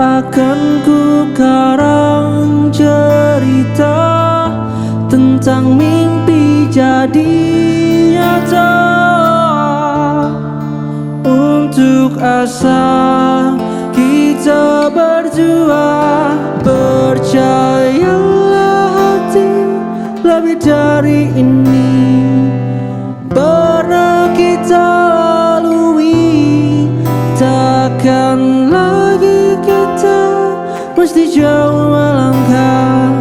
akan ku karang cerita tentang mimpi jadi nyata. Untuk asa kita berdua, percayalah hati, lebih dari ini pernah kita lalui. Takkan lagi kita mesti jauh melangkah